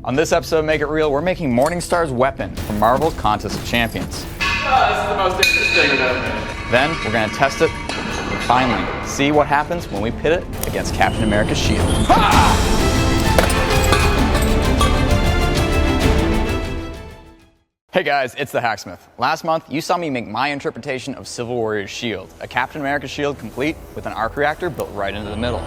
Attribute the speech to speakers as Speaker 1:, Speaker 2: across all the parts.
Speaker 1: On this episode of Make It Real, we're making Morningstar's weapon from Marvel's Contest of Champions.
Speaker 2: Oh, this is the most interesting event.
Speaker 1: Then we're going to test it and finally see what happens when we pit it against Captain America's shield. Hey guys, it's the Hacksmith. Last month, you saw me make my interpretation of Civil Warrior's shield, a Captain America shield complete with an arc reactor built right into the middle.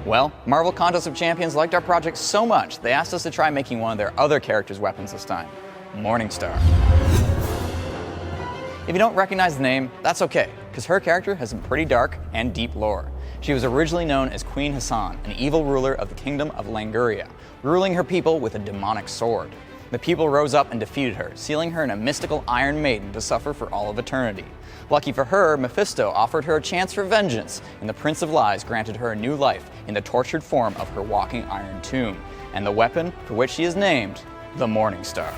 Speaker 1: Well, Marvel Contest of Champions liked our project so much, they asked us to try making one of their other characters' weapons this time, Morningstar. If you don't recognize the name, that's okay, because her character has some pretty dark and deep lore. She was originally known as Queen Haasen, an evil ruler of the kingdom of Languria, ruling her people with a demonic sword. The people rose up and defeated her, sealing her in a mystical Iron Maiden to suffer for all of eternity. Lucky for her, Mephisto offered her a chance for vengeance, and the Prince of Lies granted her a new life in the tortured form of her walking iron tomb, and the weapon for which she is named, the Morningstar.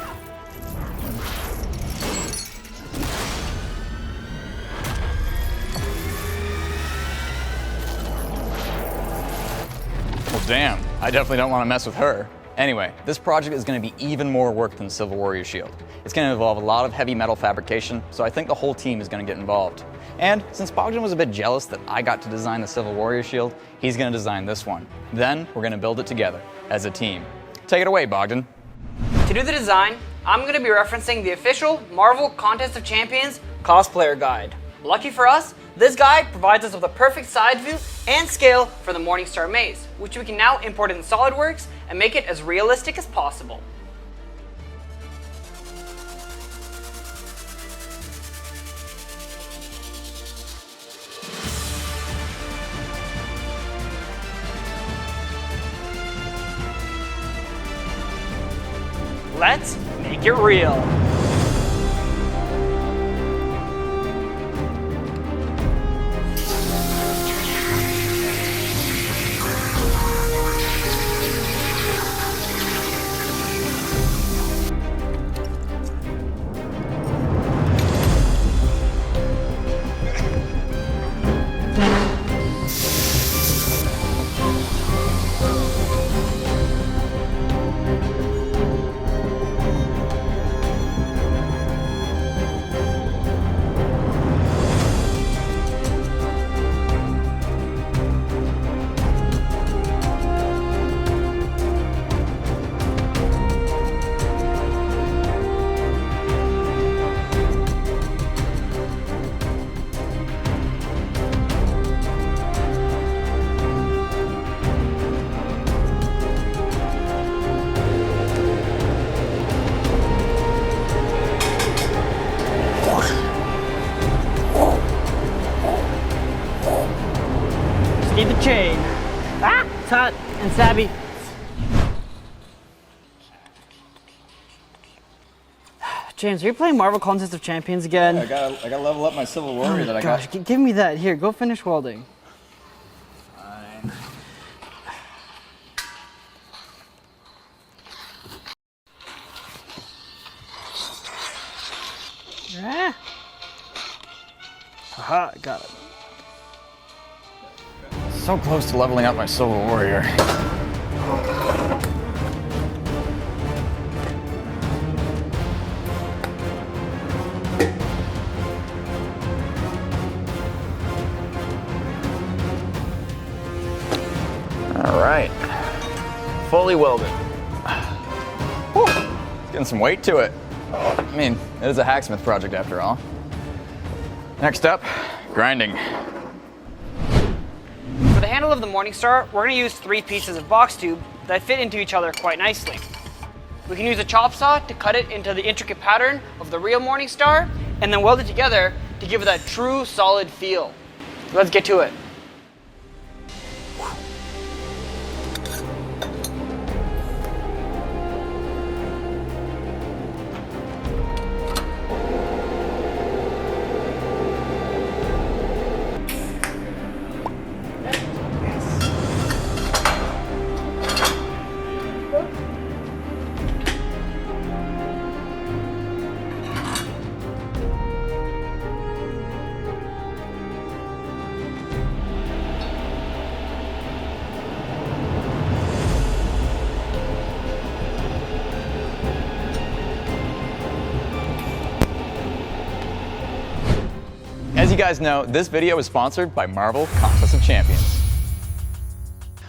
Speaker 1: Well, damn, I definitely don't want to mess with her. Anyway, this project is going to be even more work than the Civil Warrior shield. It's going to involve a lot of heavy metal fabrication, so I think the whole team is going to get involved. And since Bogdan was a bit jealous that I got to design the Civil Warrior shield, he's going to design this one. Then we're going to build it together as a team. Take it away, Bogdan.
Speaker 3: To do the design, I'm going to be referencing the official Marvel Contest of Champions cosplayer guide. Lucky for us, this guide provides us with a perfect side view and scale for the Morningstar maze, which we can now import in SolidWorks and make it as realistic as possible. Let's make it real. Need the chain. Ah, it's hot and savvy. James, are you playing Marvel Contest of Champions again?
Speaker 1: Yeah, I gotta level up my Civil Warrior that I got.
Speaker 3: Gosh, give me that. Here, go finish welding.
Speaker 1: Fine.
Speaker 3: Ah. Aha, got it.
Speaker 1: So close to leveling up my Civil Warrior. All right, fully welded. Whew. It's getting some weight to it. I mean, it is a Hacksmith project after all. Next up, grinding.
Speaker 3: For the handle of the Morningstar, we're going to use 3 pieces of box tube that fit into each other quite nicely. We can use a chop saw to cut it into the intricate pattern of the real Morningstar, and then weld it together to give it that true solid feel. Let's get to it.
Speaker 1: guys know, this video is sponsored by Marvel Contest of Champions.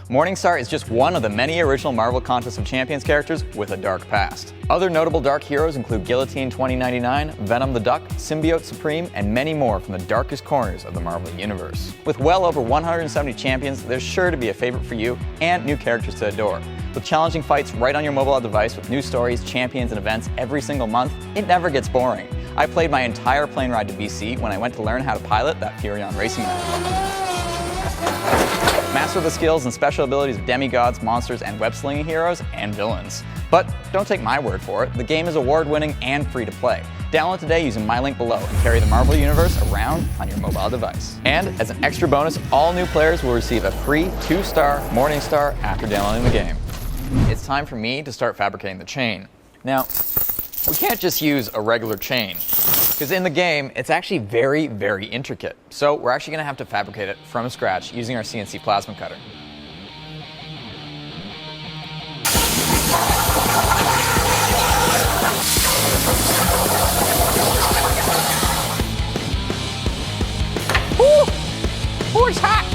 Speaker 1: Morningstar is just one of the many original Marvel Contest of Champions characters with a dark past. Other notable dark heroes include Guillotine 2099, Venom the Duck, Symbiote Supreme, and many more from the darkest corners of the Marvel Universe. With well over 170 champions, there's sure to be a favorite for you and new characters to adore. With challenging fights right on your mobile device with new stories, champions, and events every single month, it never gets boring. I played my entire plane ride to BC when I went to learn how to pilot that Furion racing map. Master the skills and special abilities of demigods, monsters, and web-slinging heroes and villains. But don't take my word for it, the game is award-winning and free to play. Download today using my link below and carry the Marvel Universe around on your mobile device. And as an extra bonus, all new players will receive a free 2-star Morningstar after downloading the game. It's time for me to start fabricating the chain. Now, we can't just use a regular chain, because in the game, it's actually very, very intricate. So we're actually going to have to fabricate it from scratch using our CNC plasma cutter. Ooh, it's hot!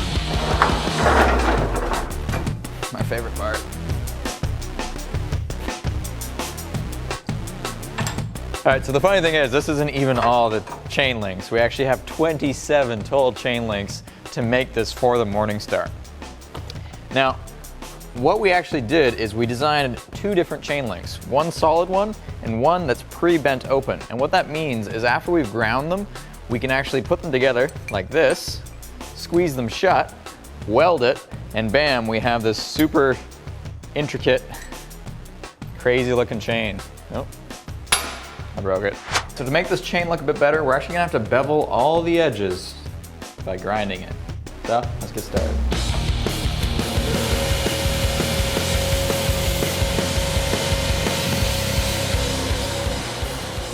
Speaker 1: My favorite part. All right, so the funny thing is, this isn't even all the chain links. We actually have 27 total chain links to make this for the Morningstar. Now, what we actually did is we designed 2 different chain links, one solid one and one that's pre-bent open. And what that means is after we've ground them, we can actually put them together like this, squeeze them shut, weld it, and bam, we have this super intricate, crazy looking chain. Oh. I broke it. So to make this chain look a bit better, we're actually gonna have to bevel all the edges by grinding it. So let's get started.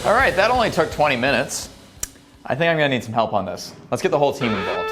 Speaker 1: All right, that only took 20 minutes. I think I'm gonna need some help on this. Let's get the whole team involved.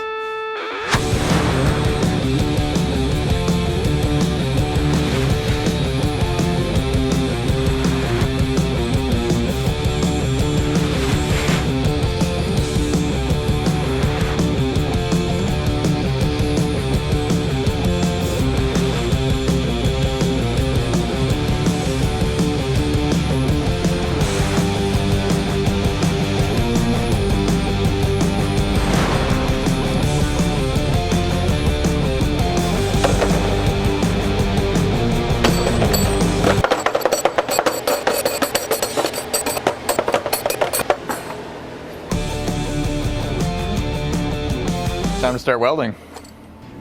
Speaker 1: Time to start welding.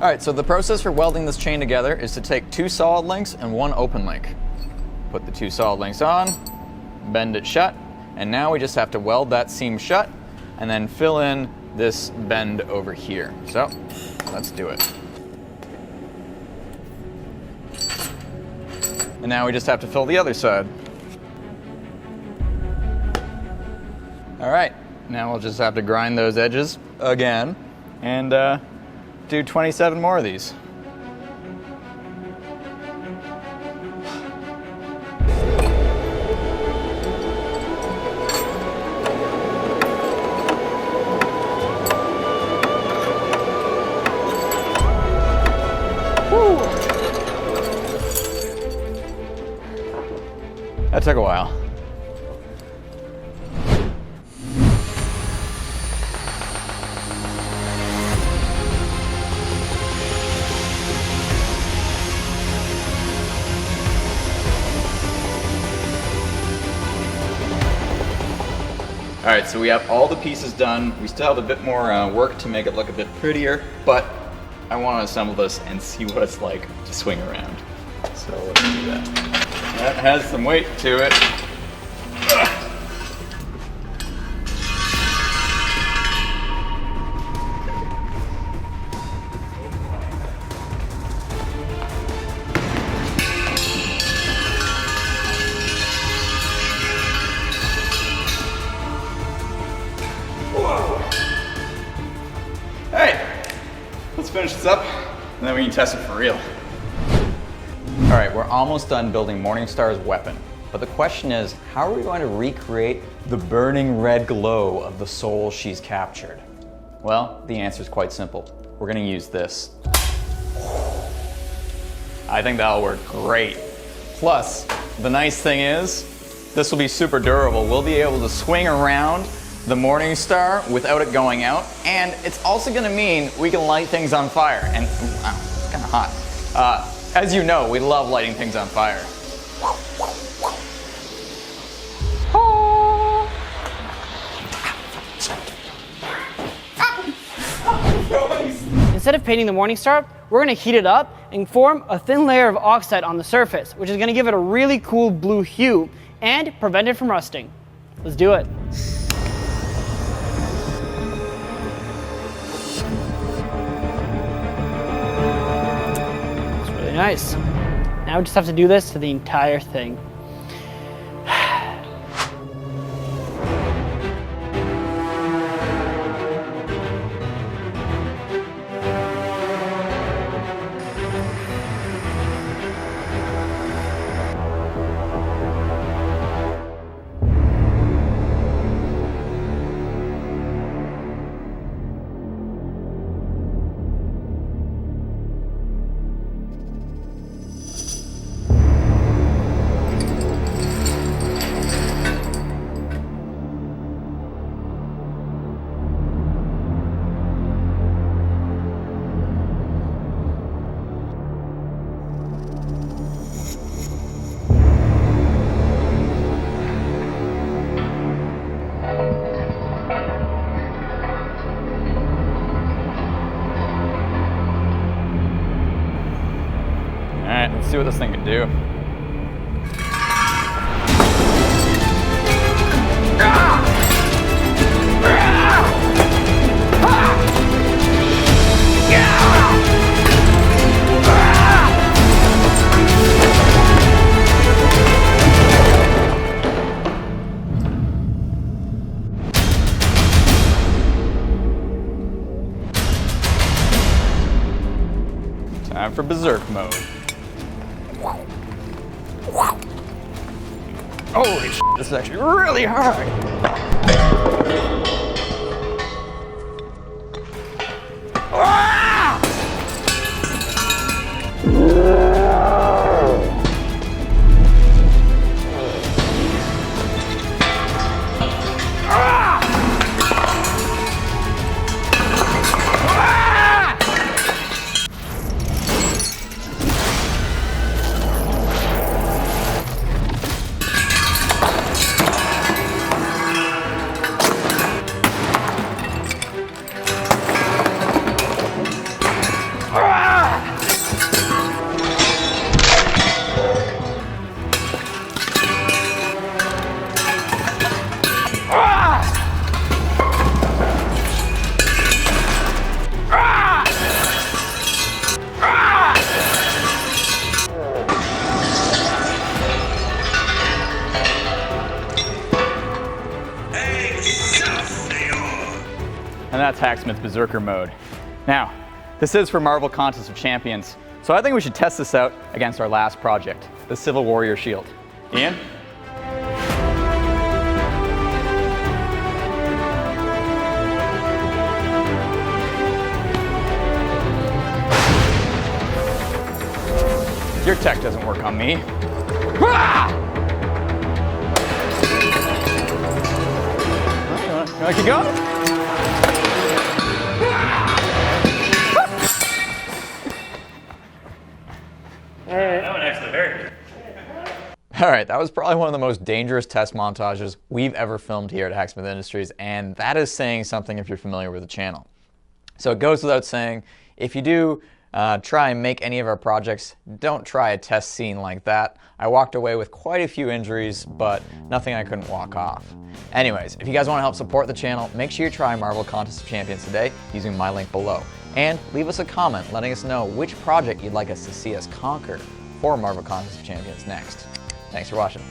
Speaker 1: All right, so the process for welding this chain together is to take 2 solid links and 1 open link. Put the 2 solid links on, bend it shut, and now we just have to weld that seam shut and then fill in this bend over here. So let's do it. And now we just have to fill the other side. All right, now we'll just have to grind those edges again and do 27 more of these. Woo. That took a while. All right, so we have all the pieces done. We still have a bit more work to make it look a bit prettier, but I want to assemble this and see what it's like to swing around. So let's do that. That has some weight to it. Let's finish this up, and then we can test it for real. All right, we're almost done building Morningstar's weapon. But the question is, how are we going to recreate the burning red glow of the soul she's captured? Well, the answer is quite simple. We're gonna use this. I think that'll work great. Plus, the nice thing is, this will be super durable. We'll be able to swing around the Morningstar without it going out, and it's also gonna mean we can light things on fire. And wow, it's kinda hot. As you know, we love lighting things on fire.
Speaker 3: Instead of painting the Morningstar, we're going to heat it up and form a thin layer of oxide on the surface, which is going to give it a really cool blue hue and prevent it from rusting. Let's do it. It's really nice. Now we just have to do this to the entire thing.
Speaker 1: Alright, let's see what this thing can do. Time for berserk mode. Holy shit, this is actually really hard. Ah! And that's Hacksmith Berserker mode. Now, this is for Marvel Contest of Champions, so I think we should test this out against our last project, the Civil Warrior Shield. Ian? Your tech doesn't work on me. Ah! You want to keep going?
Speaker 2: That one actually hurt.
Speaker 1: All right, that was probably one of the most dangerous test montages we've ever filmed here at Hacksmith Industries, and that is saying something if you're familiar with the channel. So it goes without saying, if you do try and make any of our projects, don't try a test scene like that. I walked away with quite a few injuries, but nothing I couldn't walk off. Anyways, if you guys want to help support the channel, make sure you try Marvel Contest of Champions today using my link below. And leave us a comment letting us know which project you'd like us to see us conquer for Marvel Contest of Champions next. Thanks for watching.